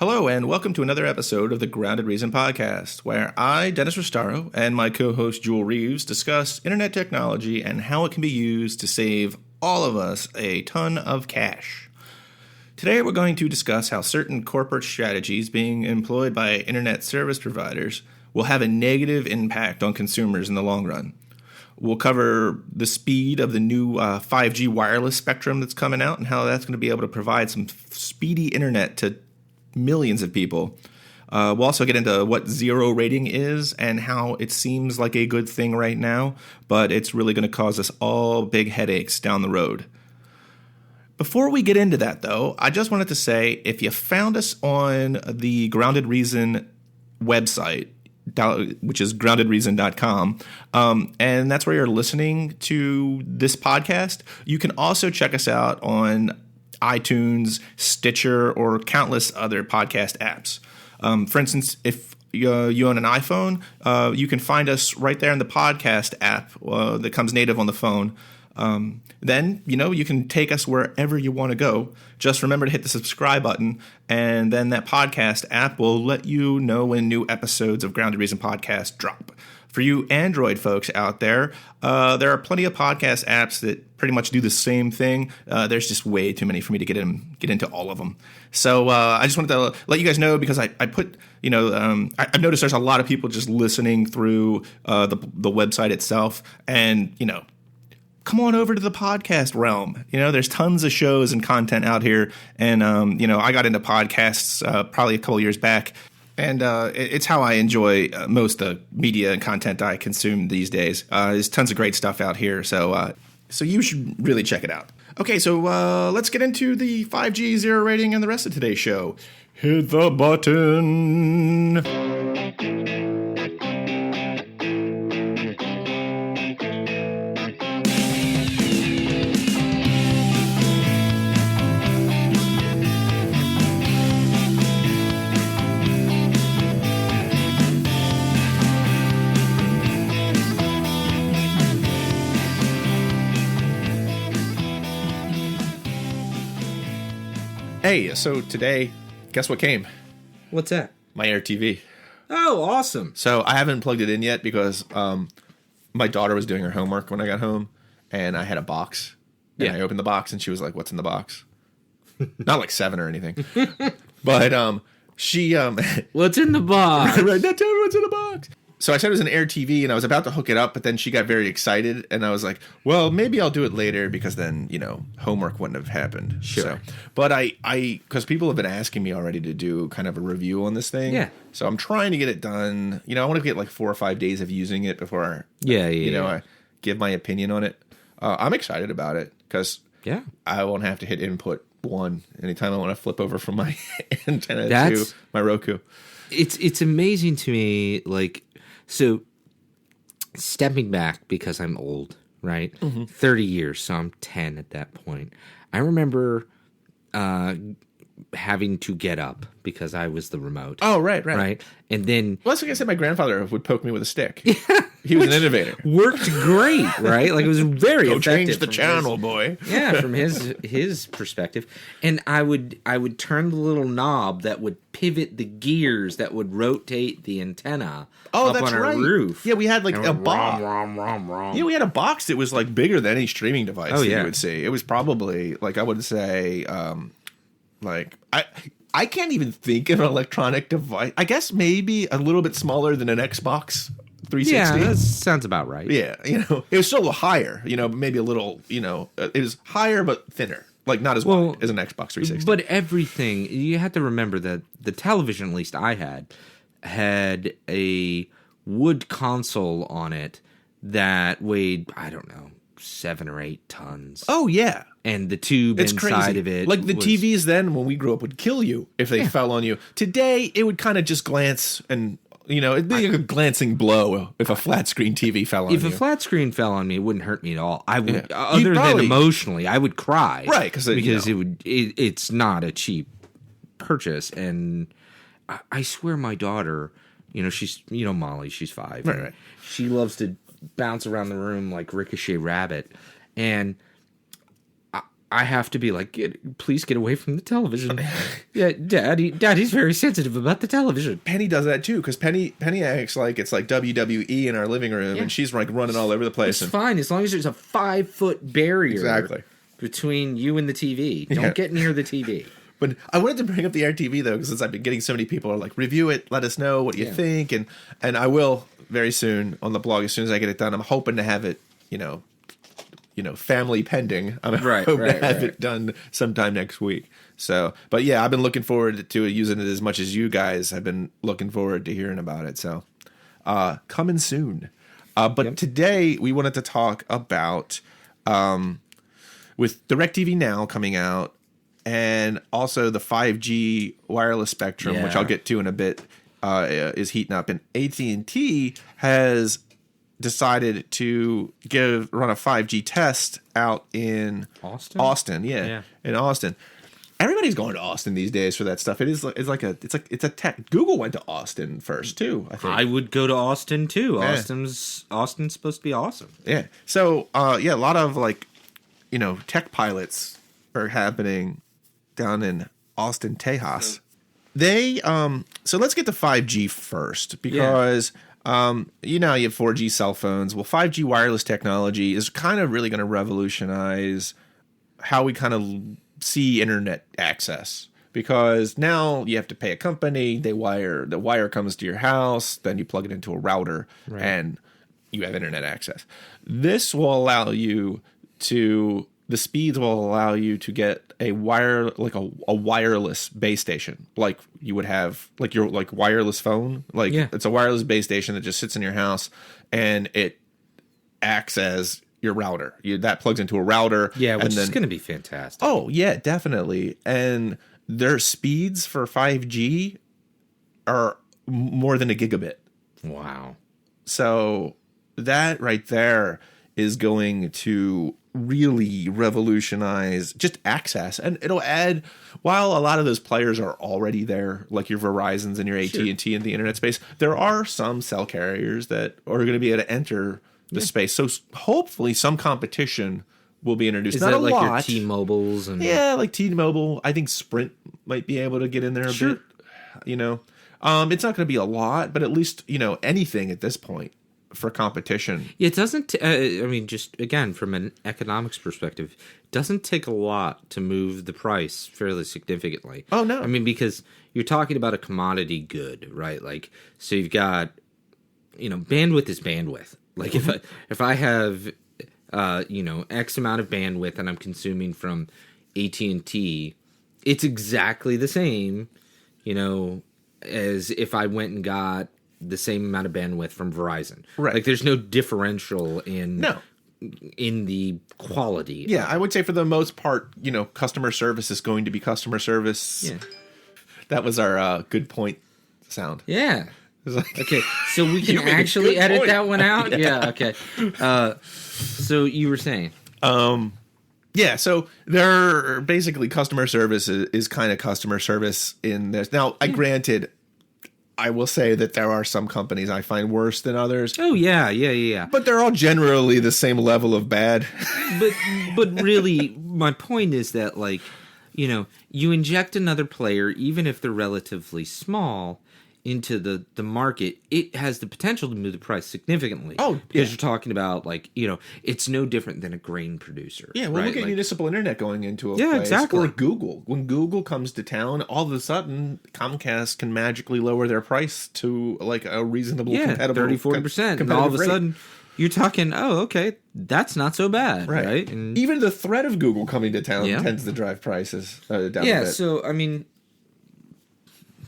Hello, and welcome to another episode of the Grounded Reason podcast, where I, Dennis Restaro, and my co-host Jewel Reeves discuss internet technology and how it can be used to save all of us a ton of cash. Today we're going to discuss how certain corporate strategies being employed by internet service providers will have a negative impact on consumers in the long run. We'll cover the speed of the new 5G wireless spectrum that's coming out and how that's going to be able to provide some speedy internet to millions of people. We'll also get into what zero rating is and how it seems like a good thing right now, but it's really going to cause us all big headaches down the road. Before we get into that, though, I just wanted to say if you found us on the Grounded Reason website, which is groundedreason.com, and that's where you're listening to this podcast, you can also check us out on iTunes, Stitcher, or countless other podcast apps. For instance, if you own an iPhone, you can find us right there in the podcast app that comes native on the phone. Then, you can take us wherever you want to go. Just remember to hit the subscribe button, and then that podcast app will let you know when new episodes of Grounded Reason Podcast drop. For you Android folks out there, there are plenty of podcast apps that pretty much do the same thing. There's just way too many for me to get into all of them. So I just wanted to let you guys know because I put, I've noticed there's a lot of people just listening through the website itself, and come on over to the podcast realm. There's tons of shows and content out here, and I got into podcasts probably a couple years back. And it's how I enjoy most of the media and content I consume these days. There's tons of great stuff out here, so you should really check it out. Okay, so let's get into the 5G zero rating and the rest of today's show. Hit the button. Hey, so today, guess what came? What's that? My Air TV. Oh, awesome. So I haven't plugged it in yet because my daughter was doing her homework when I got home, and I had a box. And I opened the box, and she was like, "What's in the box?" Not like 7 or anything. But she... What's in the box? Right, now tell me what's in the box. So I said it was an Air TV, and I was about to hook it up, but then she got very excited, and I was like, well, maybe I'll do it later because then, homework wouldn't have happened. Sure. So, but because people have been asking me already to do kind of a review on this thing. Yeah. So I'm trying to get it done. I want to get like 4 or 5 days of using it before I give my opinion on it. I'm excited about it because I won't have to hit input 1 anytime I want to flip over from my antenna to my Roku. It's amazing to me, so stepping back because I'm old, right? Mm-hmm. 30 years, so I'm 10 at that point. I remember having to get up because I was the remote. Oh, right. And then... Well, that's like I said, my grandfather would poke me with a stick. He was an innovator. Worked great, right? It was very effective. Change the channel, boy. Yeah, from his perspective. And I would turn the little knob that would pivot the gears that would rotate the antenna up on our roof. Yeah, we had a box. Rom. Yeah, we had a box that was bigger than any streaming device that you would see. It was probably I would say I can't even think of an electronic device. I guess maybe a little bit smaller than an Xbox 360. Yeah, that sounds about right. Yeah, it was still higher, maybe a little, it was higher but thinner. Not as wide as an Xbox 360. But everything, you have to remember that the television, at least I had a wood console on it that weighed, I don't know, 7 or 8 tons. Oh, yeah. And the tube inside of it. The TVs then, when we grew up, would kill you if they fell on you. Today, it would kind of just glance and, it'd be a glancing blow if a flat screen TV fell on you. If a flat screen fell on me, it wouldn't hurt me at all. I would, other than emotionally, I would cry. Right. Because it's not a cheap purchase. And I swear my daughter, she's, Molly, she's 5. Right. She loves to bounce around the room like Ricochet Rabbit. And I have to be like, please get away from the television. Yeah, Daddy's very sensitive about the television. Penny does that too, because Penny acts like it's like WWE in our living room, and she's like running all over the place. It's fine as long as there's a 5-foot barrier between you and the TV. Don't get near the TV. But I wanted to bring up the Air TV though, because I've been getting so many people are like, review it, let us know what you think, and I will very soon on the blog as soon as I get it done. I'm hoping to have it, family pending. I'm hoping to have it done sometime next week. So, but yeah, I've been looking forward to using it as much as you guys have been looking forward to hearing about it. So, coming soon. But today we wanted to talk about, with DirecTV Now coming out, and also the 5G wireless spectrum, which I'll get to in a bit, is heating up. And AT&T has decided to run a 5G test out in Austin. In Austin. Everybody's going to Austin these days for that stuff. It's a tech. Google went to Austin first too, I think. I would go to Austin too. Yeah. Austin's supposed to be awesome. Yeah. So a lot of tech pilots are happening down in Austin, Tejas. They so let's get to 5G first, because you have 4G cell phones. Well, 5G wireless technology is kind of really going to revolutionize how we kind of see internet access, because now you have to pay a company, the wire comes to your house, then you plug it into a router and you have internet access. This will allow you to the speeds will allow you to get a wireless base station, like you would have your wireless phone. It's a wireless base station that just sits in your house, and it acts as your router. That plugs into a router. Yeah, which is going to be fantastic. Oh yeah, definitely. And their speeds for 5G are more than a gigabit. Wow. So that right there is going to really revolutionize just access, and it'll add, while a lot of those players are already there, like your Verizons and your AT&T in the internet space, there are some cell carriers that are going to be able to enter the space. So hopefully some competition will be introduced. Is Not that a like lot. your T-Mobiles? Like T-Mobile. I think Sprint might be able to get in there a bit. It's not going to be a lot, but at least, anything at this point for competition. It doesn't, just again, from an economics perspective, it doesn't take a lot to move the price fairly significantly. Oh, no. Because you're talking about a commodity good, right? So you've got, bandwidth is bandwidth. If I have, X amount of bandwidth and I'm consuming from AT&T, it's exactly the same, as if I went and got the same amount of bandwidth from Verizon. Right. There's no differential in the quality. Yeah, I would say for the most part, customer service is going to be customer service. Yeah. That was our good point sound. Yeah. Okay, so we can actually edit that one out? Yeah, okay. So you were saying? So they're basically customer service is kind of customer service in this. Now, granted, I will say that there are some companies I find worse than others. Oh, yeah. But they're all generally the same level of bad. But really, my point is that, you inject another player, even if they're relatively small, into the market, it has the potential to move the price significantly. Oh, because you're talking about it's no different than a grain producer. Yeah, well, look at municipal internet going into a place. Exactly. Or Google. When Google comes to town, all of a sudden Comcast can magically lower their price to a reasonable, competitive 30-40%, and all of a sudden you're talking, oh, okay, that's not so bad, right? And even the threat of Google coming to town tends to drive prices down a bit. Yeah, so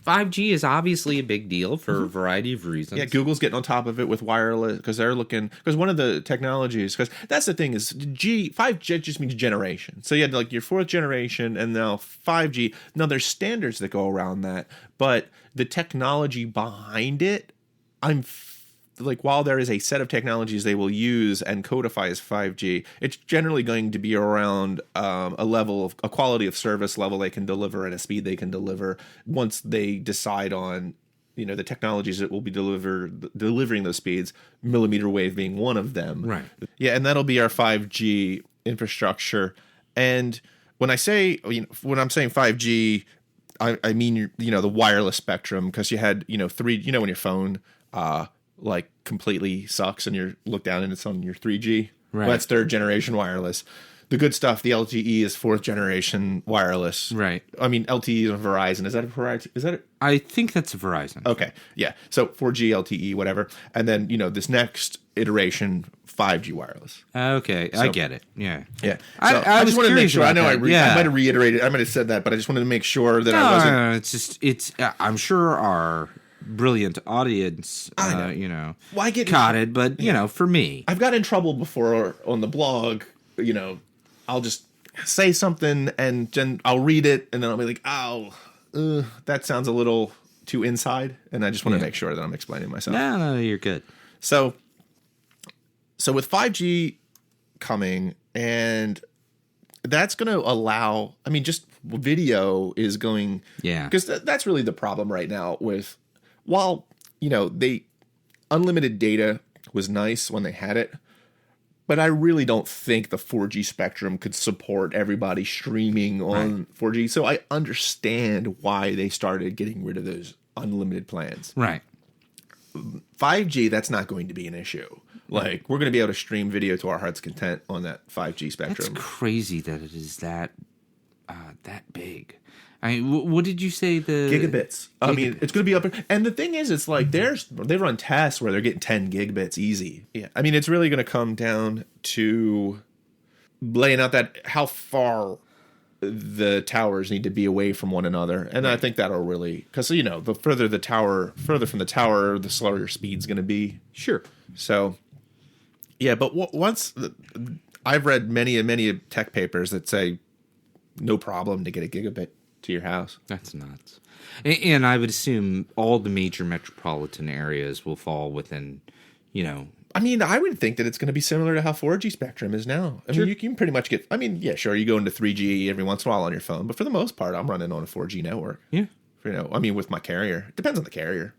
5G is obviously a big deal for a variety of reasons. Yeah, Google's getting on top of it with wireless, because they're looking, because one of the technologies, because that's the thing is 5G just means generation. So you had your fourth generation and now 5G. Now there's standards that go around that, but the technology behind it, while there is a set of technologies they will use and codify as 5G, it's generally going to be around a level of a quality of service level they can deliver and a speed they can deliver once they decide on, the technologies that will be delivering those speeds, millimeter wave being one of them. Right. Yeah, and that'll be our 5G infrastructure. And when I'm saying 5G, I mean, the wireless spectrum, because you had, when your phone, like completely sucks and you look down and it's on your 3G. Right. Well, that's third generation wireless. The good stuff, the LTE is fourth generation wireless. Right. I mean, LTE is Verizon. Is that a Verizon? Is that I think that's a Verizon. Okay. Yeah. So 4G, LTE, whatever. And then, this next iteration, 5G wireless. Okay. I get it. Yeah. Yeah. So I just wanted to make sure. I know I might Yeah. have reiterated. I might have said that, but I just wanted to make sure that I wasn't. No, it's I'm sure our brilliant audience, Well, I get caught it, but, for me. I've got in trouble before on the blog, I'll just say something and then I'll read it and then I'll be like, that sounds a little too inside. And I just want to make sure that I'm explaining myself. No, you're good. So with 5G coming, and that's going to allow, just video is going, because that's really the problem right now with, while, unlimited data was nice when they had it, but I really don't think the 4G spectrum could support everybody streaming on 4G. So I understand why they started getting rid of those unlimited plans. Right. 5G, that's not going to be an issue. Like, we're going to be able to stream video to our heart's content on that 5G spectrum. That's crazy that it is that big. What did you say? The gigabits. I mean, it's going to be up. And the thing is, it's like they run tests where they're getting 10 gigabits easy. Yeah. I mean, it's really going to come down to laying out that how far the towers need to be away from one another. And I think that'll really, because, the further from the tower, the slower your speed's going to be. Sure. So, yeah, but I've read many tech papers that say no problem to get a gigabit to your house. That's nuts. And I would assume all the major metropolitan areas will fall within, I would think that it's going to be similar to how 4G spectrum is now. I mean, you can pretty much get, sure, you go into 3G every once in a while on your phone, but for the most part, I'm running on a 4G network. Yeah. With my carrier. Depends on the carrier.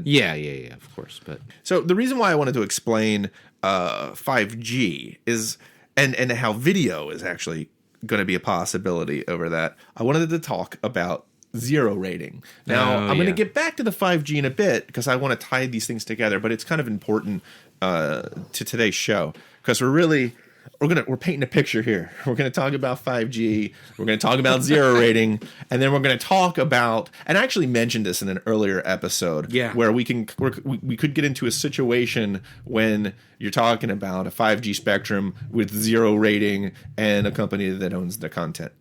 Yeah, of course. But so the reason why I wanted to explain 5G is, and how video is actually going to be a possibility over that, I wanted to talk about zero rating. Now, I'm going to get back to the 5G in a bit because I want to tie these things together, but it's kind of important to today's show because we're painting a picture here. We're going to talk about 5G, we're going to talk about zero rating, and then we're going to talk about, and I actually mentioned this in an earlier episode, where we could get into a situation when you're talking about a 5G spectrum with zero rating and a company that owns the content.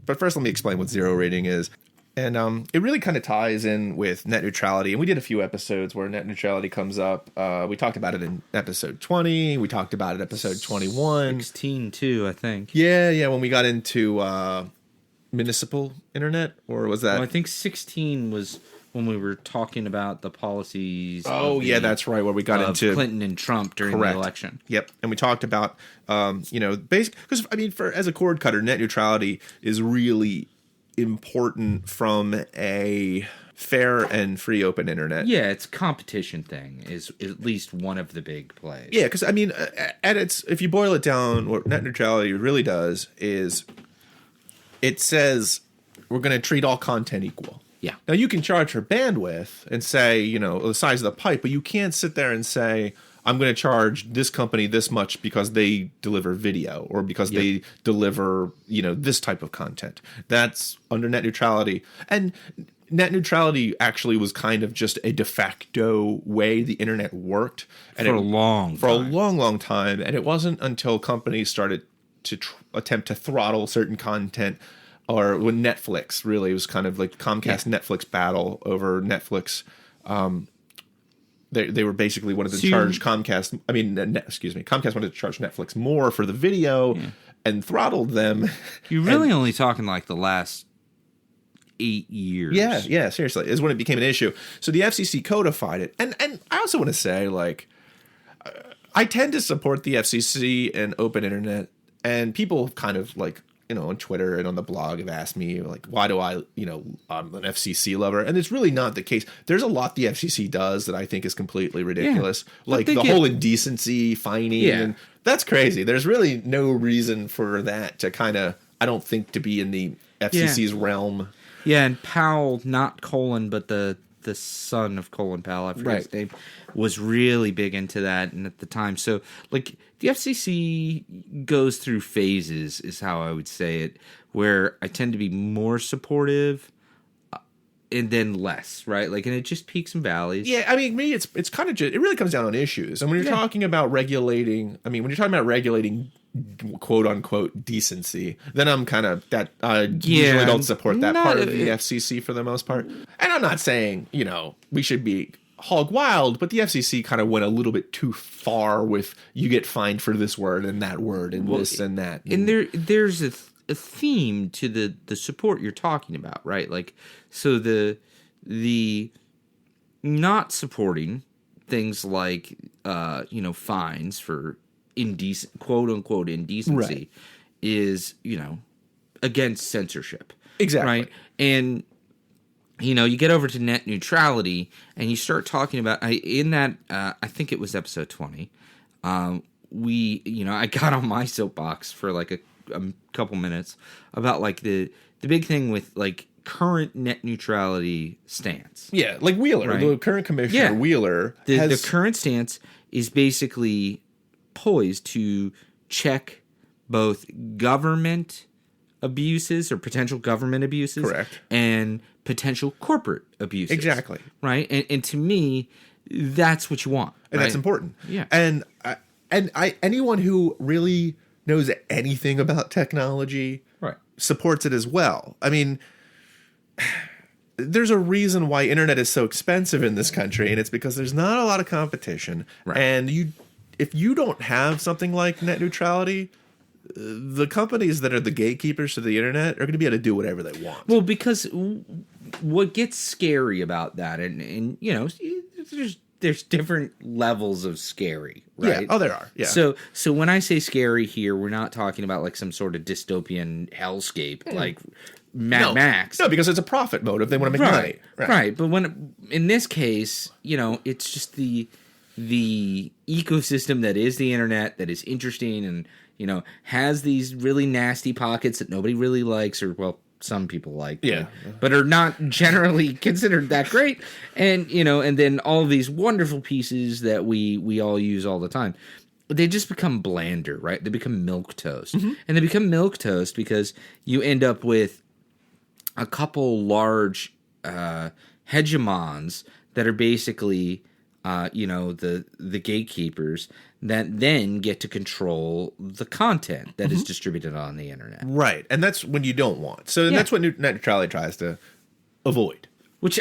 But first, let me explain what zero rating is. And it really kind of ties in with net neutrality. And we did a few episodes where net neutrality comes up. We talked about it in episode 20. We talked about it episode 21. 16 too, I think. Yeah. When we got into municipal internet, or was that? Well, I think 16 was when we were talking about the policies. Oh, yeah, that's right. Where we got into Clinton and Trump during the election. Yep. And we talked about, basic, because as a cord cutter, net neutrality is really important from a fair and free open internet. Yeah, it's a competition thing is at least one of the big plays. Yeah, because if you boil it down, what net neutrality really does is it says we're going to treat all content equal. Yeah. Now you can charge for bandwidth and say, the size of the pipe, but you can't sit there and say, I'm going to charge this company this much because they deliver video or because they deliver, this type of content. That's under net neutrality. And net neutrality actually was kind of just a de facto way the internet worked. And for a long time. And it wasn't until companies started to attempt to throttle certain content, or when Netflix really was kind of like Comcast Netflix battle over Netflix. They were basically wanted to charge Comcast. Comcast wanted to charge Netflix more for the video and throttled them. You're really only talking like the last 8 years. Yeah, seriously, is when it became an issue. So the FCC codified it, and I also want to say, I tend to support the FCC and open internet, and people kind of on Twitter and on the blog have asked me, why do I'm an FCC lover? And it's really not the case. There's a lot the FCC does that I think is completely ridiculous. Whole indecency fining. Yeah. And that's crazy. There's really no reason for that to kind of I don't think to be in the FCC's realm. Yeah, and Powell, not Colin, but the son of Colin Powell, I forget his name, was really big into that and at the time. So, like, the FCC goes through phases, is how I would say it, where I tend to be more supportive and then less, right? Like, and it just peaks and valleys. Yeah, I mean, me, it's kind of just, it really comes down on issues. And when you're talking about regulating, when you're talking about regulating quote unquote decency, then I'm kind of that usually don't support that part of the FCC for the most part. And I'm not saying, we should be hog wild, but the FCC kind of went a little bit too far with you get fined for this word and that word and this and that. And there's a theme to the support you're talking about, right? Like, so the not supporting things like fines for quote unquote indecency is against censorship, exactly, right? And you get over to net neutrality and you start talking about in that I think it was episode 20. I got on my soapbox for like a couple minutes about like the big thing with like current net neutrality stance. Yeah, like Wheeler, right? The current commissioner Wheeler. The current stance is basically poised to check both government abuses or potential government abuses, correct, and potential corporate abuses. Exactly. Right? And to me, that's what you want. And that's important. Yeah. And anyone who really knows anything about technology supports it as well. I mean, there's a reason why internet is so expensive in this country, and it's because there's not a lot of competition. Right. And if you don't have something like net neutrality, the companies that are the gatekeepers to the internet are going to be able to do whatever they want. Well, because what gets scary about that, and there's different levels of scary, right? Yeah. Oh, there are. Yeah. So when I say scary here, we're not talking about like some sort of dystopian hellscape like Mad Max. No, because it's a profit motive. They want to make money. Right. But when in this case, it's just the ecosystem that is the internet that is interesting and has these really nasty pockets that nobody really likes, or some people like, but are not generally considered that great, and and then all of these wonderful pieces that we all use all the time. They just become blander, right? They become milquetoast, and they become milquetoast because you end up with a couple large hegemons that are basically the gatekeepers that then get to control the content that is distributed on the internet. Right. And that's when you don't want. So that's what net neutrality tries to avoid. Which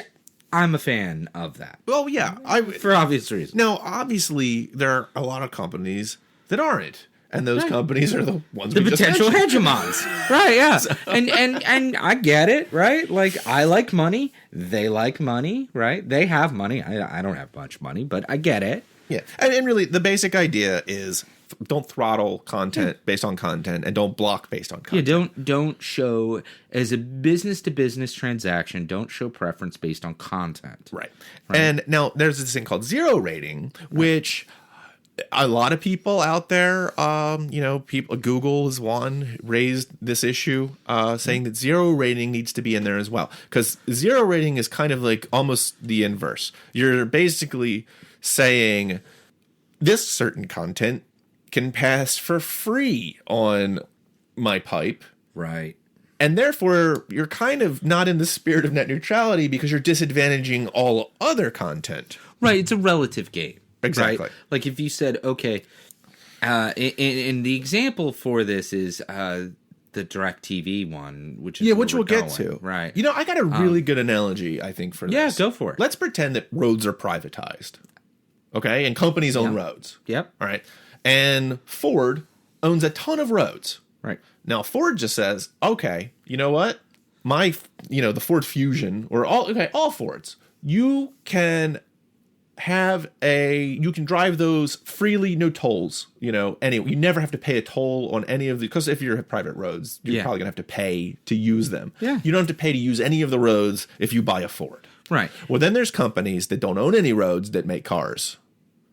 I'm a fan of that. Well, yeah. For obvious reasons. Now, obviously, there are a lot of companies that aren't. And those companies are the ones the potential hegemons. Right, yeah. And I get it, right? Like, I like money. They like money, right? They have money. I don't have much money, but I get it. Yeah. And really, the basic idea is don't throttle content based on content and don't block based on content. Yeah, don't show, as a business-to-business transaction, don't show preference based on content. Right. And now there's this thing called zero rating, which a lot of people out there, Google is one, raised this issue, saying that zero rating needs to be in there as well. Because zero rating is kind of like almost the inverse. You're basically saying this certain content can pass for free on my pipe. Right. And therefore, you're kind of not in the spirit of net neutrality because you're disadvantaging all other content. Right. It's a relative game. Exactly. Right? Like if you said, okay, and the example for this is the DirecTV one, which is which we'll get to. Right. I got a really good analogy, I think, for this. Yeah, go for it. Let's pretend that roads are privatized. Okay? And companies own roads. Yep. All right. And Ford owns a ton of roads. Right. Now, Ford just says, okay, you know what? The Ford Fusion, or all Fords, you can drive those freely, no tolls, anyway. You never have to pay a toll on any of because if you're private roads, you're probably gonna have to pay to use them. Yeah. You don't have to pay to use any of the roads if you buy a Ford. Right. Well, then there's companies that don't own any roads that make cars.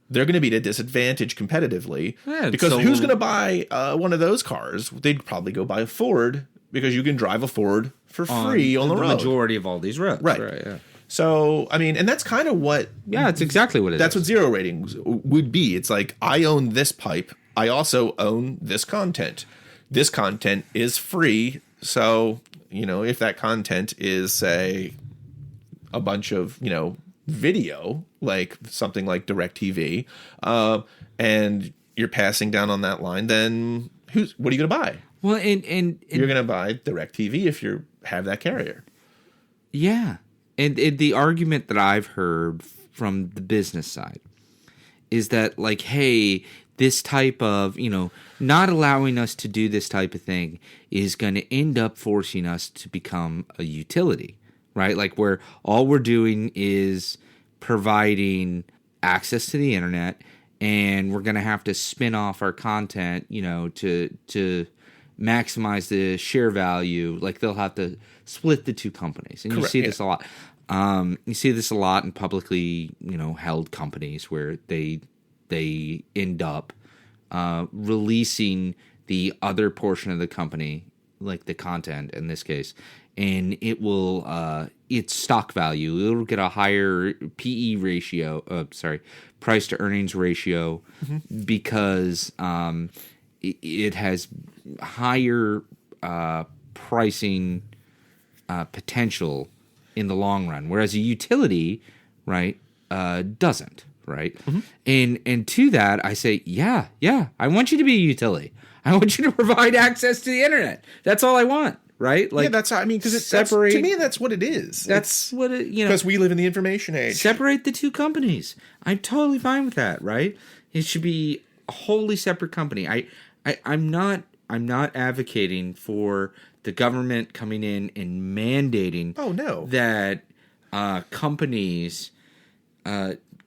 They're going to be at a disadvantage competitively because who's going to buy one of those cars? They'd probably go buy a Ford because you can drive a Ford for free on the road. The majority of all these roads. Right. Yeah. So, I mean, and that's kind of what... Yeah, it's exactly what it is. That's what zero ratings would be. It's like, I own this pipe. I also own this content. This content is free. So, if that content is, say, a bunch of, video, like something like DirecTV, and you're passing down on that line, then what are you going to buy? Well, and you're going to buy DirecTV if you have that carrier. Yeah. And the argument that I've heard from the business side is that, like, hey, this type of, not allowing us to do this type of thing is going to end up forcing us to become a utility, right? Like, where all we're doing is providing access to the internet, and we're going to have to spin off our content, to maximize the share value. Like, they'll have to split the two companies. And Correct, you see this a lot. You see this a lot in publicly, held companies where they end up releasing the other portion of the company, like the content in this case, and it will its stock value. It'll get a higher PE ratio. Price to earnings ratio, because it has higher pricing potential in the long run, whereas a utility, right, doesn't, right? And to that, I say, yeah, I want you to be a utility. I want you to provide access to the internet. That's all I want, right? Like, yeah, that's how, I mean, because to me, that's what it is. That's what it, because we live in the information age. Separate the two companies. I'm totally fine with that, right? It should be a wholly separate company. I'm not advocating for the government coming in and mandating that companies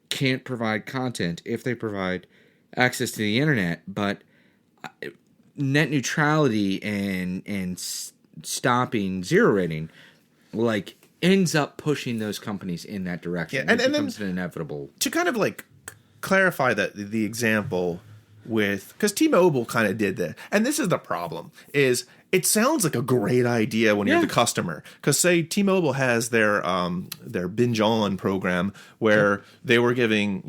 can't provide content if they provide access to the internet, but net neutrality and stopping zero rating, like, ends up pushing those companies in that direction. Yeah, and becomes then an inevitable. To kind of like clarify that the example with, because T-Mobile kind of did that, and this is the problem, is it sounds like a great idea when you're the customer, because say T-Mobile has their binge on program where they were giving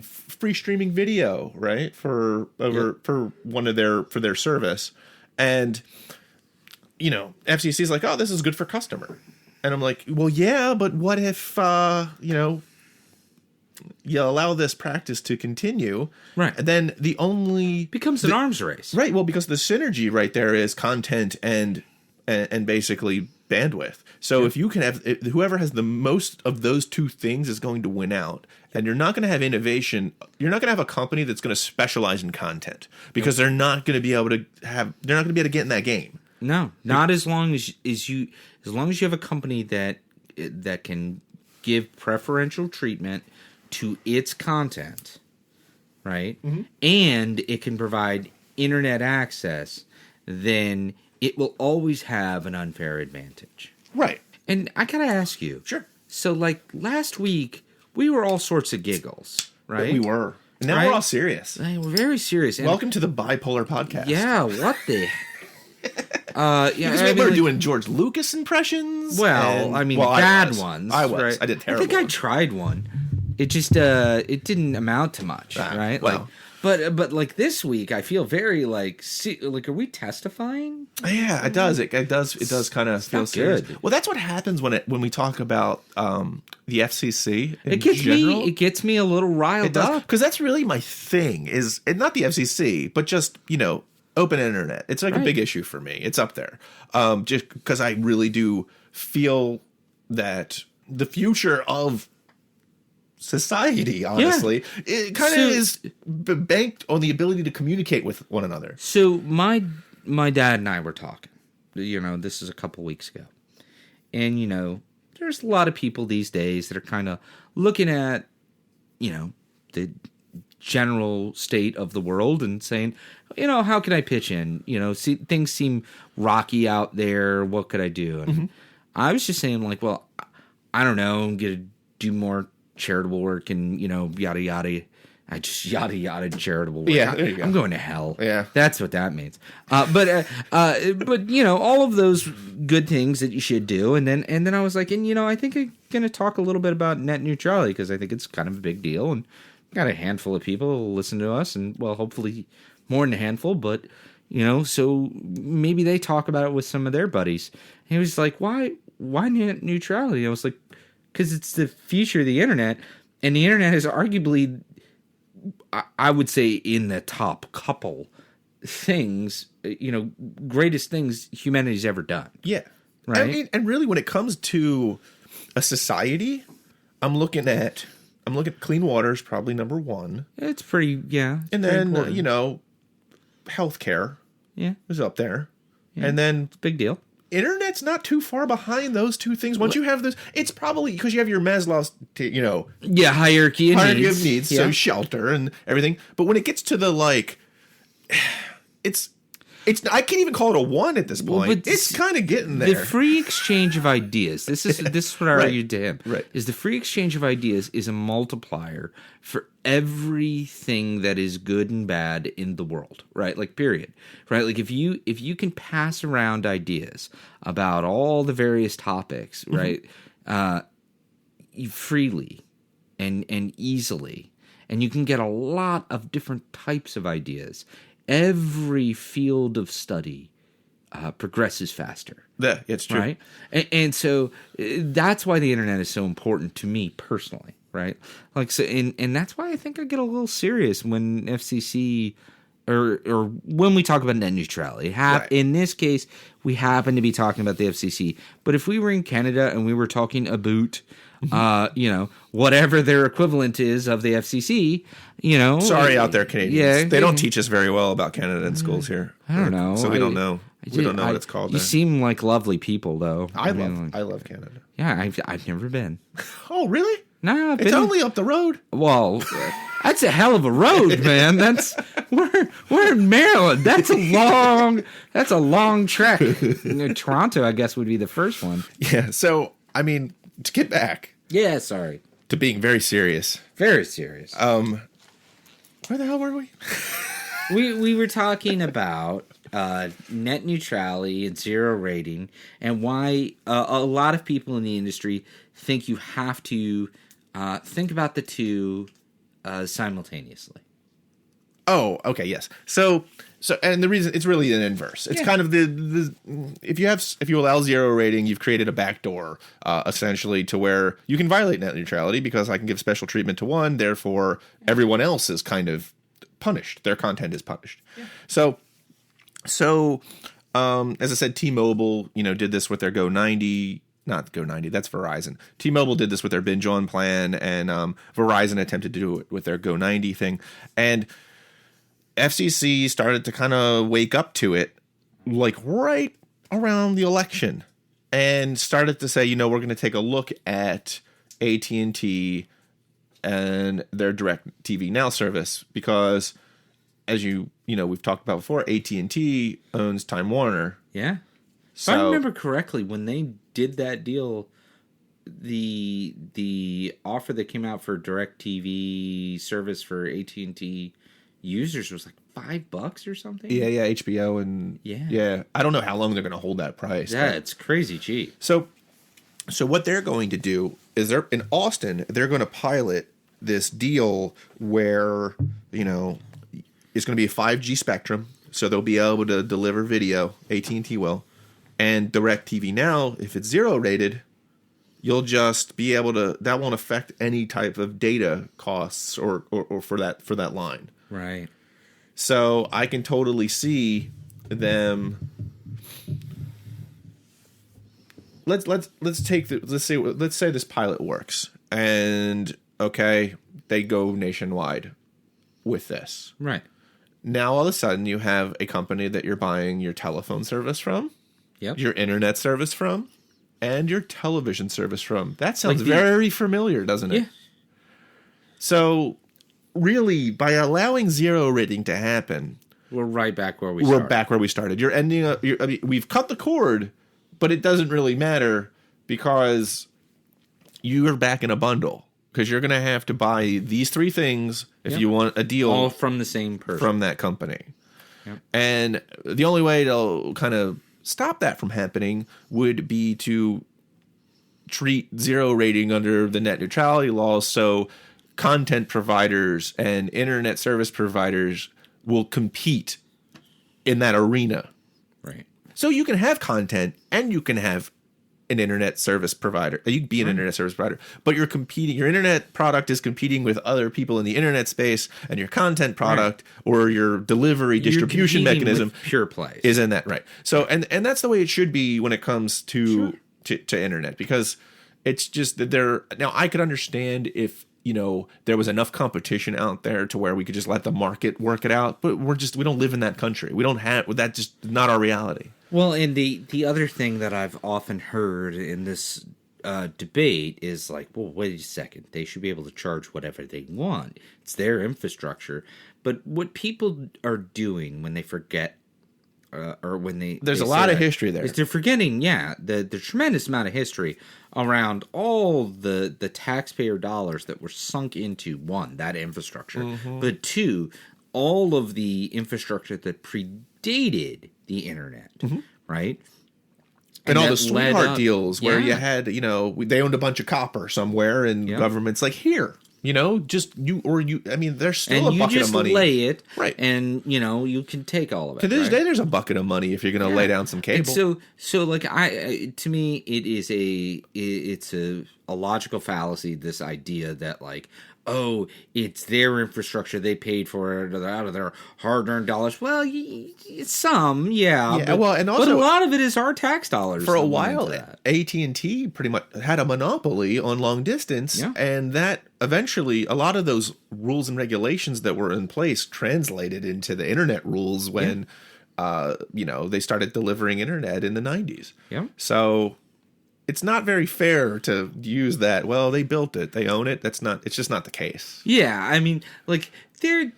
free streaming video, right, for one of their service, and FCC is like, oh, this is good for customer, and I'm like, well, yeah, but what if you allow this practice to continue, right? And then becomes an arms race, right? Well, because the synergy right there is content and basically bandwidth. So if you can have whoever has the most of those two things is going to win out, and you're not going to have innovation. You're not going to have a company that's going to specialize in content because they're not going to be able to get in that game. No, not as long as you have a company that can give preferential treatment to its content, right? And it can provide internet access, then it will always have an unfair advantage. Right. And I gotta ask you. Sure. So, like, last week, we were all sorts of giggles, right? We were. And now we're all serious. We're very serious. Welcome to the Bipolar Podcast. Yeah, what the... because we were doing George Lucas impressions. Well, bad ones. I was. Right? I did terrible. I think I tried one. It just it didn't amount to much, right? Well, but like this week, I feel very like are we testifying? Yeah, it does. It does kind of feel serious. Good. Well, that's what happens when we talk about the FCC. It gets me a little riled up, because that's really my thing. Is not the FCC, but just open internet. It's like a big issue for me. It's up there. Just because I really do feel that the future of society, honestly, it kind of is banked on the ability to communicate with one another. So my dad and I were talking. This is a couple weeks ago. And, there's a lot of people these days that are kind of looking at, the general state of the world and saying, how can I pitch in? Things seem rocky out there. What could I do? And I was just saying, like, well, I don't know. I'm going to do more charitable work and, yada, yada. I just yada yada charitable work. Yeah, there you go. I'm going to hell. Yeah. That's what that means. But all of those good things that you should do. And then I was like, I think I'm going to talk a little bit about net neutrality because I think it's kind of a big deal. And got a handful of people who listen to us, and well, hopefully more than a handful, but so maybe they talk about it with some of their buddies. And he was like, why net neutrality? I was like, because it's the future of the internet, and the internet is arguably, I would say, in the top couple things, greatest things humanity's ever done. Yeah. Right. I mean, and really when it comes to a society, I'm looking at clean water is probably number one. It's pretty, yeah. And then, healthcare is up there. Yeah. And then Big deal. internet's not too far behind those two things. Once you have this, it's probably because you have your Maslow's, hierarchy of of needs. so shelter and everything. But when it gets to the it's I can't even call it a one at this point. But it's kind of getting there. The free exchange of ideas. This is what I Right. argued to him. Right. Is the free exchange of ideas is a multiplier for everything that is good and bad in the world. Right. Like period. Right. Like if you can pass around ideas about all the various topics, right, freely and easily, and you can get a lot of different types of ideas. Every field of study progresses faster. Yeah, it's true. Right? And so that's why the internet is so important to me personally, right? Like so, and that's why I think I get a little serious when FCC or when we talk about net neutrality. Right. In this case, we happen to be talking about the FCC. But if we were in Canada and we were talking about whatever their equivalent is of the FCC, Sorry out there, Canadians. Yeah, they don't teach us very well about Canada in schools here. I don't know. So we don't know. We don't know what it's called. You seem like lovely people, though. I love Canada. Yeah, I've never been. Oh, really? No, I've It's been. only up the road. Well, that's a hell of a road, man. We're in Maryland. That's a long trek. Toronto, I guess, would be the first one. Yeah. So, I mean, to get back Yeah, sorry. to being very serious, Very serious. where the hell were we? We were talking about net neutrality and zero rating, and why a lot of people in the industry think you have to think about the two simultaneously. Oh, okay, yes. So, and the reason it's really an inverse. It's kind of the if you allow zero rating, you've created a backdoor essentially to where you can violate net neutrality because I can give special treatment to one, therefore everyone else is kind of punished. Their content is punished. Yeah. So, as I said, T-Mobile, did this with their Go 90. Not Go 90, that's Verizon. T-Mobile did this with their binge on plan, and Verizon attempted to do it with their Go 90 thing, and FCC started to kind of wake up to it like right around the election and started to say, we're going to take a look at AT&T and their Direct TV Now service because, as we've talked about before, AT&T owns Time Warner. Yeah. So, if I remember correctly, when they did that deal, the offer that came out for Direct TV service for AT&T users was like $5 or something. Yeah, HBO and yeah. I don't know how long they're going to hold that price. Yeah, it's crazy cheap. So what they're going to do is in Austin, they're going to pilot this deal where it's going to be a 5G spectrum, so they'll be able to deliver video. AT&T will, and DirecTV Now, if it's zero rated, you'll just be able to. That won't affect any type of data costs or for that line. Right. So I can totally see them. Let's say this pilot works, and okay, they go nationwide with this. Right. Now all of a sudden you have a company that you're buying your telephone service from, your internet service from, and your television service from. That sounds very familiar, doesn't it? Yeah. So really, by allowing zero rating to happen, we're right back where we started. You're ending we've cut the cord, but it doesn't really matter because you're back in a bundle. because you're going to have to buy these 3 things if you want a deal all from the same person from that company. Yep. And the only way to kind of stop that from happening would be to treat zero rating under the net neutrality laws, so content providers and internet service providers will compete in that arena. Right. So you can have content and you can have an internet service provider. You can be an internet service provider, but you're competing. Your internet product is competing with other people in the internet space, and your content product or your delivery distribution mechanism, pure plays, is in that, right? So, and that's the way it should be when it comes to internet, because it's just that now I could understand if there was enough competition out there to where we could just let the market work it out, but we don't live in that country. We don't have that. Just not our reality. Well, and the other thing that I've often heard in this debate is like, well, wait a second. They should be able to charge whatever they want. It's their infrastructure. But what people are doing when they forget, or when there's a lot of history there. Is they're forgetting, the tremendous amount of history around all the taxpayer dollars that were sunk into, 1, that infrastructure, but 2, all of the infrastructure that predated the internet, right? And all the sweetheart deals where you had, they owned a bunch of copper somewhere, and government's like, here, I mean, there's still a bucket of money. And you just lay it, right? And you can take all of it. To this day, there's a bucket of money if you're going to lay down some cable. And so like to me, it's a logical fallacy. This idea that like, oh, it's their infrastructure, they paid for it out of their hard-earned dollars. Well, some, but a lot of it is our tax dollars. For a while, AT&T pretty much had a monopoly on long distance, and that eventually, a lot of those rules and regulations that were in place translated into the internet rules when, they started delivering internet in the 90s. Yeah. So it's not very fair to use that. Well, they built it, they own it. It's just not the case. Yeah, I mean, like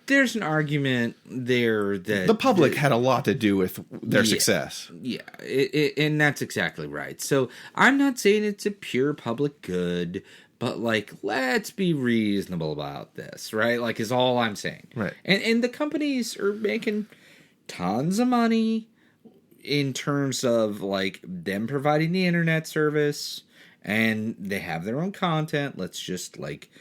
there's an argument there that the public had a lot to do with their success. Yeah, and that's exactly right. So I'm not saying it's a pure public good, but like, let's be reasonable about this, right? Like, is all I'm saying. Right. And the companies are making tons of money in terms of like them providing the internet service, and they have their own content. Let's just like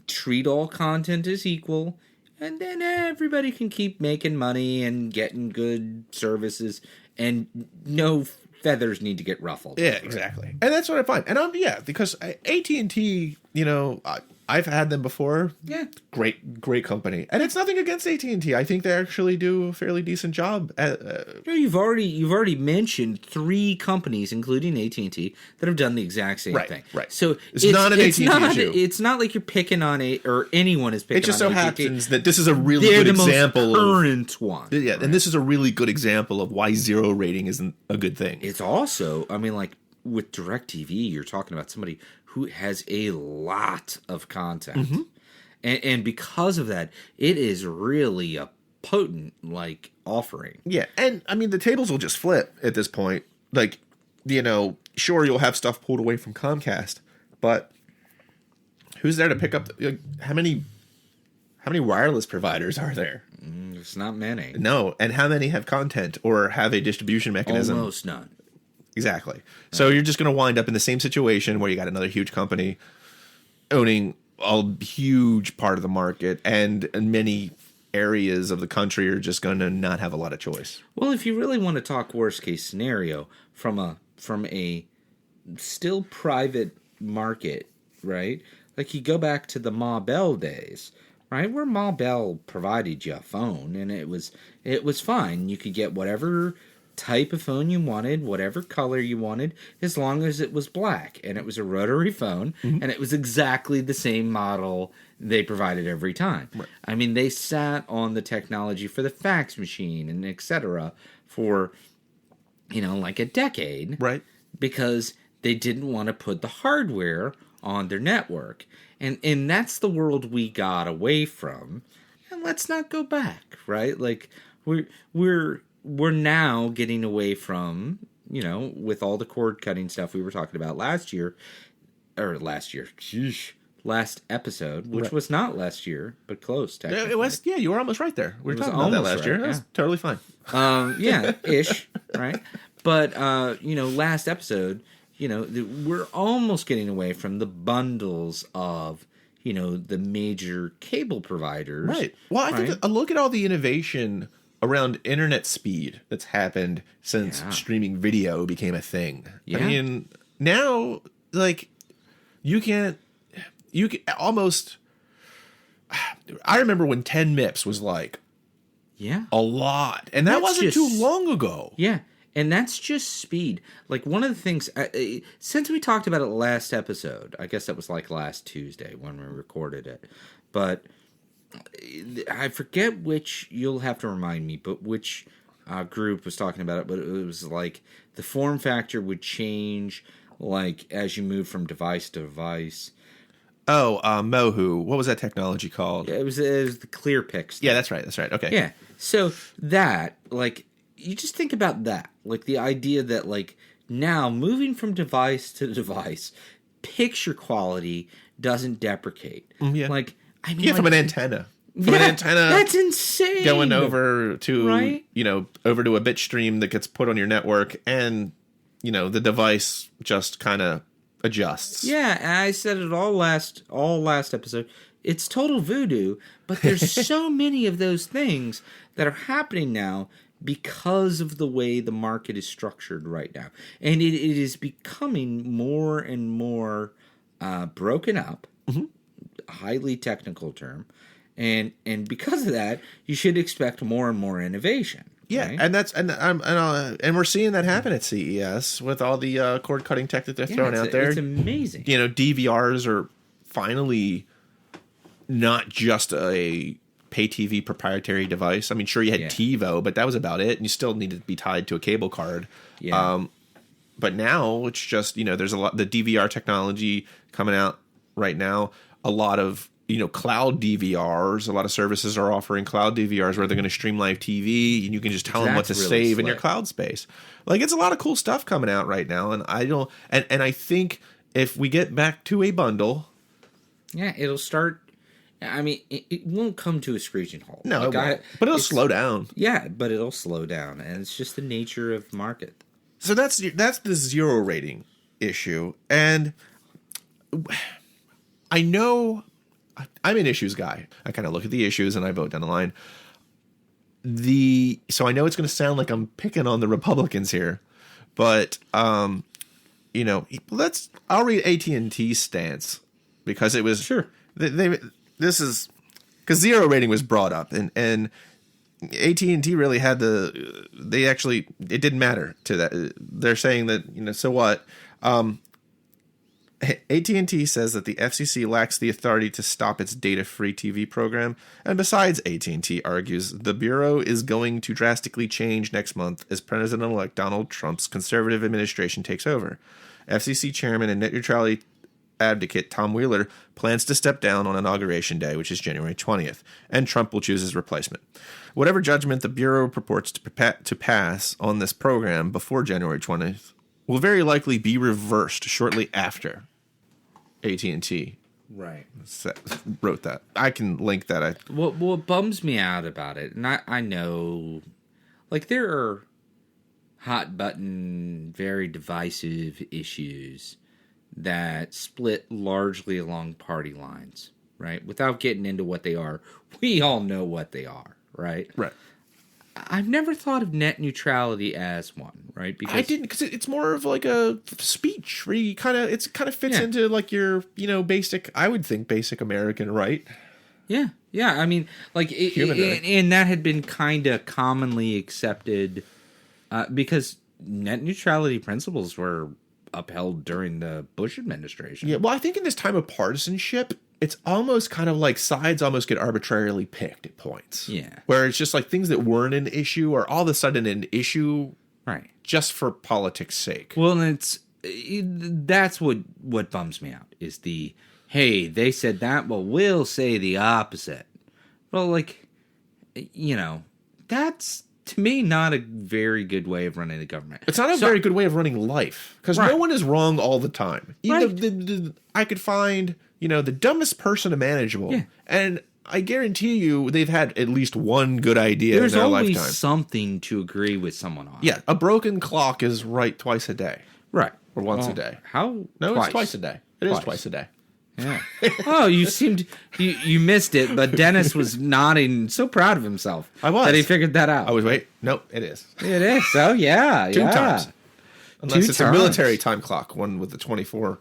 treat all content as equal, and then everybody can keep making money and getting good services, and no feathers need to get ruffled. Yeah, exactly. And that's what I find. And because AT&T, I've had them before. Yeah. Great company. And it's nothing against AT&T. I think they actually do a fairly decent job. You've already mentioned 3 companies, including AT&T, that have done the exact same thing. Right. So it's not an AT&T issue. It's not like you're picking on or anyone is picking on AT&T. It just so happens that this is a really They're good example. Most current one. Yeah, right? And this is a really good example of why zero rating isn't a good thing. It's also, I mean, like with DirecTV, you're talking about somebody who has a lot of content. And because of that, it is really a potent, like, offering. Yeah, and, I mean, the tables will just flip at this point. Like, sure, you'll have stuff pulled away from Comcast, but who's there to pick up? How many wireless providers are there? It's not many. No, and how many have content or have a distribution mechanism? Almost none. Exactly. Right. So you're just going to wind up in the same situation where you got another huge company owning a huge part of the market, and many areas of the country are just going to not have a lot of choice. Well, if you really want to talk worst case scenario from a still private market, right? Like you go back to the Ma Bell days, right? Where Ma Bell provided you a phone, and it was fine. You could get whatever type of phone you wanted, whatever color you wanted, as long as it was black, and it was a rotary phone, and it was exactly the same model they provided every time. Right. I mean, they sat on the technology for the fax machine and etc. for like a decade, right? Because they didn't want to put the hardware on their network, and that's the world we got away from, and let's not go back, right? Like we're now getting away from, with all the cord cutting stuff we were talking about last year, or last year, last episode, which was not last year, but close, technically. It was, yeah, you were almost right there. We were talking about that last year. That was totally fine. Yeah, ish, right? But, last episode, we're almost getting away from the bundles of, the major cable providers. Right. Well, I think a look at all the innovation around internet speed that's happened since streaming video became a thing. Yeah. I mean, now, like, you can almost, I remember when 10 MIPS was like, a lot. And that wasn't too long ago. Yeah. And that's just speed. Like, one of the things, since we talked about it last episode, I guess that was like last Tuesday when we recorded it, but I forget which, you'll have to remind me, but which group was talking about it, but it was like the form factor would change, like, as you move from device to device. Oh, Mohu. What was that technology called? Yeah, it was the ClearPix. Yeah, that's right. Okay. Yeah. So that, like, you just think about that. Like, the idea that, like, now moving from device to device, picture quality doesn't deprecate. Yeah. Like, I mean, from an antenna. From an antenna. That's insane. Going over to, over to a bit stream that gets put on your network, and, the device just kind of adjusts. Yeah, I said it all last episode. It's total voodoo, but there's so many of those things that are happening now because of the way the market is structured right now. And it is becoming more and more broken up, highly technical term. And because of that, you should expect more and more innovation. Yeah, right? and we're seeing that happen at CES with all the cord cutting tech that they're throwing out there. It's amazing. DVRs are finally not just a pay TV proprietary device. I mean, sure, you had TiVo, but that was about it, and you still needed to be tied to a cable card. Yeah. But now it's just, there's a lot, the DVR technology coming out right now. A lot of cloud DVRs. A lot of services are offering cloud DVRs where they're going to stream live TV, and you can just tell them what to save in your cloud space. Like, it's a lot of cool stuff coming out right now, and I think if we get back to a bundle, it'll start. I mean, it won't come to a screeching halt. No, but it'll slow down. Yeah, but it'll slow down, and it's just the nature of the market. So that's the zero rating issue, and I know I'm an issues guy. I kind of look at the issues and I vote down the line. So I know it's going to sound like I'm picking on the Republicans here, but I'll read AT&T's stance, because it was this is because zero rating was brought up, and AT&T really had it didn't matter to that. They're saying that, so what? AT&T says that the FCC lacks the authority to stop its data-free TV program, and besides, AT&T argues, the Bureau is going to drastically change next month as President-elect Donald Trump's conservative administration takes over. FCC Chairman and net neutrality advocate Tom Wheeler plans to step down on Inauguration Day, which is January 20th, and Trump will choose his replacement. Whatever judgment the Bureau purports to pass on this program before January 20th will very likely be reversed shortly after. AT&T wrote that. I can link that. What bums me out about it, and I know, like, there are hot button, very divisive issues that split largely along party lines, right? Without getting into what they are, we all know what they are, right? Right. I've never thought of net neutrality as one, right? Because I didn't, because it's more of like a speech where you kind of fits into like your, basic, I would think basic American right. Yeah. Yeah. I mean, like, and that had been kind of commonly accepted because net neutrality principles were upheld during the Bush administration. Yeah. Well, I think in this time of partisanship, it's almost kind of like sides almost get arbitrarily picked at points. Yeah. Where it's just like things that weren't an issue are all of a sudden an issue, right? Just for politics' sake. Well, and that's what bums me out is hey, they said that, well, we'll say the opposite. Well, like, that's to me, not a very good way of running the government. It's not a very good way of running life, because no one is wrong all the time. Even I could find, the dumbest person imaginable, and I guarantee you they've had at least one good idea in their lifetime. There's always something to agree with someone on. Yeah, a broken clock is right twice a day. Right. Or once a day. How? No, twice. it's twice a day. It is twice a day. Yeah. Oh, you missed it, but Dennis was nodding, so proud of himself. I was. That he figured that out. I was, wait. Nope, it is. It is. So, yeah. Two times. Unless it's times. a military time clock, one with the 24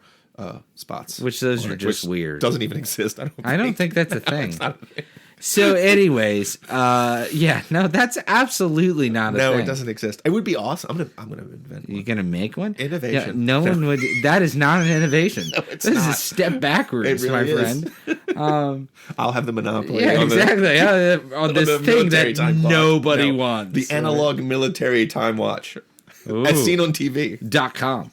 spots. Which those are just weird. Doesn't even exist, I don't think that's a thing. It's not a thing. So, anyways, that's absolutely not a thing. No, it doesn't exist. It would be awesome. I'm gonna invent one. You're gonna make one? Innovation. Yeah, no one would. That is not an innovation. No, it's this not. is a step backwards, It really my is. friend. I'll have the monopoly. Yeah, on exactly. On this the thing military that time clock. nobody wants. The analog military time watch, as seen on TV. .com.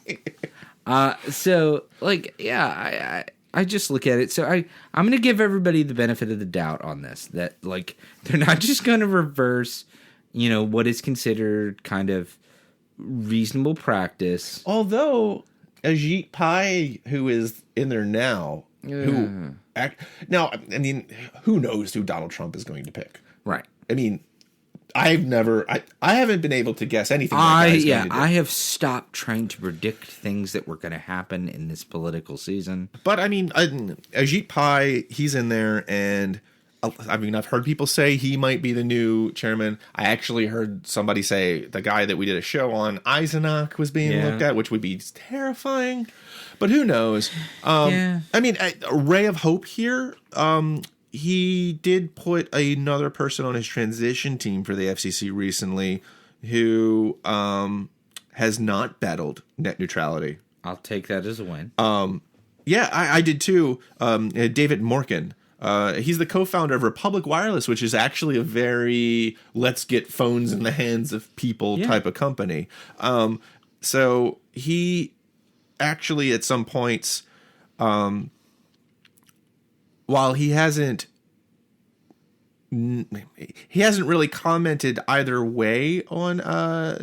I just look at it. So I'm going to give everybody the benefit of the doubt on this. That they're not just going to reverse, what is considered kind of reasonable practice. Although Ajit Pai, who is in there now, who knows who Donald Trump is going to pick? Right. I mean, I haven't been able to guess anything. I have stopped trying to predict things that were going to happen in this political season. But I mean, Ajit Pai, he's in there, and I've heard people say he might be the new chairman. I actually heard somebody say the guy that we did a show on, Eisenach, was being looked at, which would be terrifying. But who knows? I mean, a ray of hope here. He did put another person on his transition team for the FCC recently who has not battled net neutrality. I'll take that as a win. I did too. David Morgan. He's the co-founder of Republic Wireless, which is actually a very let's get phones in the hands of people type of company. So he actually at some points... while he hasn't really commented either way on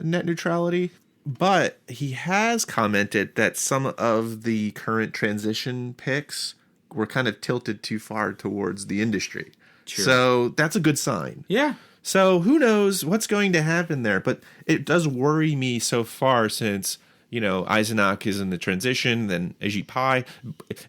net neutrality, but he has commented that some of the current transition picks were kind of tilted too far towards the industry. Sure. So that's a good sign. Yeah. So who knows what's going to happen there, but it does worry me so far since... Eisenach is in the transition, then Ajit Pai.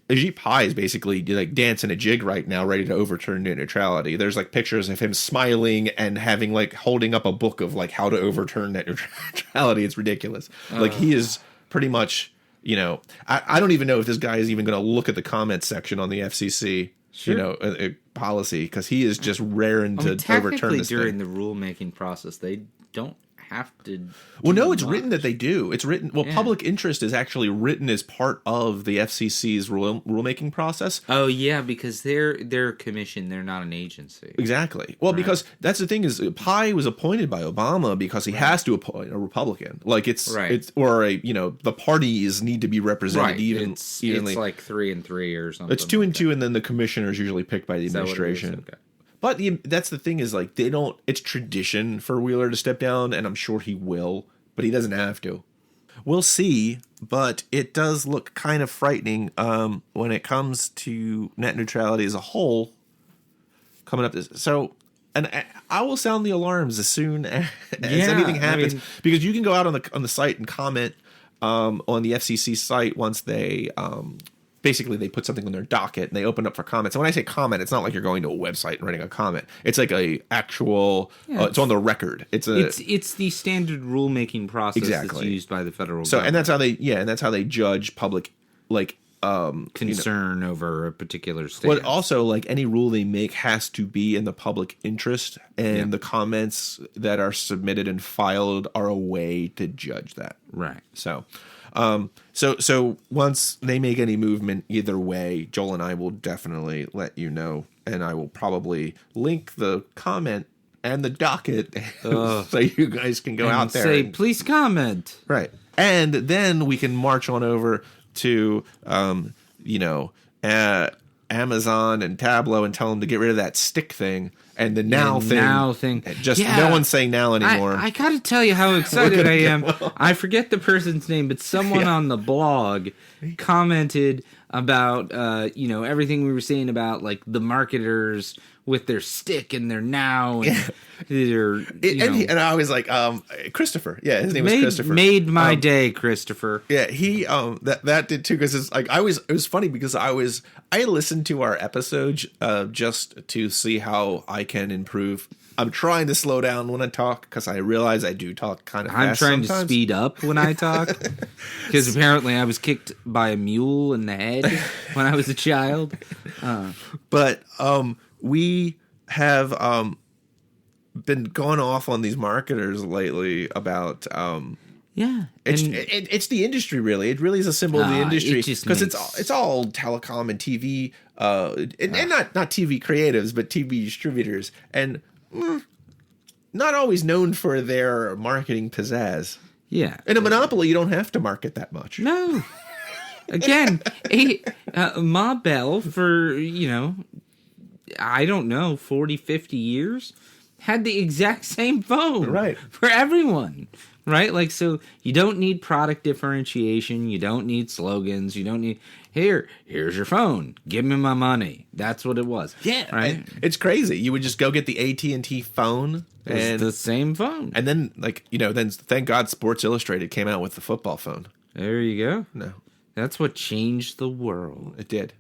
Ajit Pai is basically dancing a jig right now, ready to overturn net neutrality. There's pictures of him smiling and having holding up a book of how to overturn net neutrality. It's ridiculous. He is pretty much, I don't even know if this guy is even going to look at the comments section on the FCC. Policy, because he is just raring to overturn this during thing. the rulemaking process, they don't have to. Well, no, it's written that they do. It's written. Well, public interest is actually written as part of the FCC's rulemaking process. Oh yeah, because they're a commission. They're not an agency. Exactly. Well, because that's the thing is, Pai was appointed by Obama because he has to appoint a Republican. It's the parties need to be represented evenly. It's 3-3 or something. It's 2 and 2, and then the commissioner is usually picked by the administration. Okay. But that's the thing is they don't. It's tradition for Wheeler to step down, and I'm sure he will, but he doesn't have to. We'll see, but it does look kind of frightening when it comes to net neutrality as a whole. Coming up and I will sound the alarms as soon as anything happens, because you can go out on the site and comment on the FCC site once they. Basically, they put something on their docket and they open up for comments. And when I say comment, it's not like you're going to a website and writing a comment. It's a actual. It's on the record. It's the standard rulemaking process that's used by the federal government. And that's how they judge public concern over a particular state. But also, any rule they make has to be in the public interest, and the comments that are submitted and filed are a way to judge that. Right. So once they make any movement either way, Joel and I will definitely let you know, and I will probably link the comment and the docket so you guys can go out there and say, please comment. Right. And then we can march on over to Amazon and Tableau and tell them to get rid of that stick thing. And the now thing. Just no one's saying now anymore. I gotta tell you how excited I am. I forget the person's name, but someone on the blog commented about everything we were saying about like the marketers with their stick and their now and and I was like, Christopher. Yeah, his name was Christopher. Made my day, Christopher. Yeah, he that did too, because it's like it was funny because I listened to our episode just to see how I can improve. I'm trying to slow down when I talk because I realize I do talk kind of fast. I'm trying sometimes. to speed up when I talk because apparently I was kicked by a mule in the head when I was a child. But we have been going off on these marketers lately about it's the industry, really. It really is a symbol of the industry because it's all telecom and TV and not TV creatives but TV distributors and not always known for their marketing pizzazz. Yeah, in a monopoly you don't have to market that much. No. Again, Ma Bell for I don't know 40, 50 years had the exact same phone, right, for everyone. Right? Like, so you don't need product differentiation. You don't need slogans. You don't need, here's your phone. Give me my money. That's what it was. Yeah. Right? It's crazy. You would just go get the AT&T phone. It's the same phone. And then, then thank God Sports Illustrated came out with the football phone. There you go. No. That's what changed the world. It did.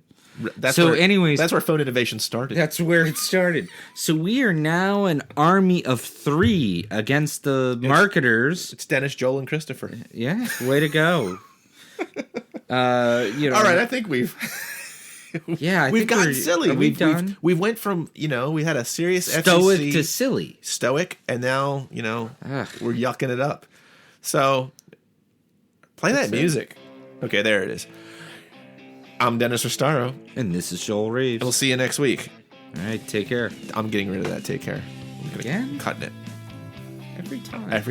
That's where phone innovation started. That's where it started. So we are now an army of 3 against the marketers. It's Dennis, Joel, and Christopher. Yeah, way to go. All right, I think we've gotten silly. We've went from we had a serious stoic FCC, to silly, stoic, and now we're yucking it up. So play that music. Okay, there it is. I'm Dennis Restaro. And this is Joel Reeves. We'll see you next week. All right, take care. I'm getting rid of that take care. I'm cutting it. Every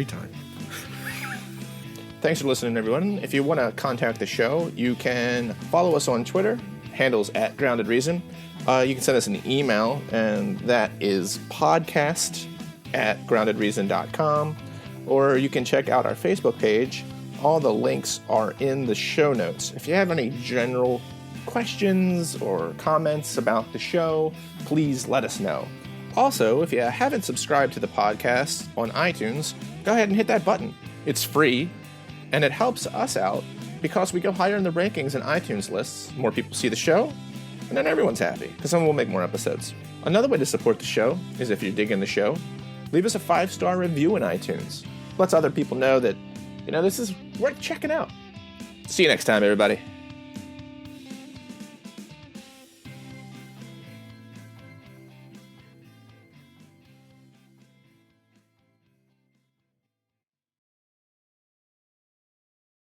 time. Thanks for listening, everyone. If you want to contact the show, you can follow us on Twitter, handles @Grounded Reason. You can send us an email, and that is podcast@groundedreason.com. Or you can check out our Facebook page. All the links are in the show notes. If you have any general questions or comments about the show, please let us know. Also, if you haven't subscribed to the podcast on iTunes, go ahead and hit that button. It's free, and it helps us out because we go higher in the rankings and iTunes lists. More people see the show, and then everyone's happy because then we'll make more episodes. Another way to support the show is if you're digging the show, leave us a 5-star review in iTunes. Lets other people know that this is worth checking out. See you next time, everybody.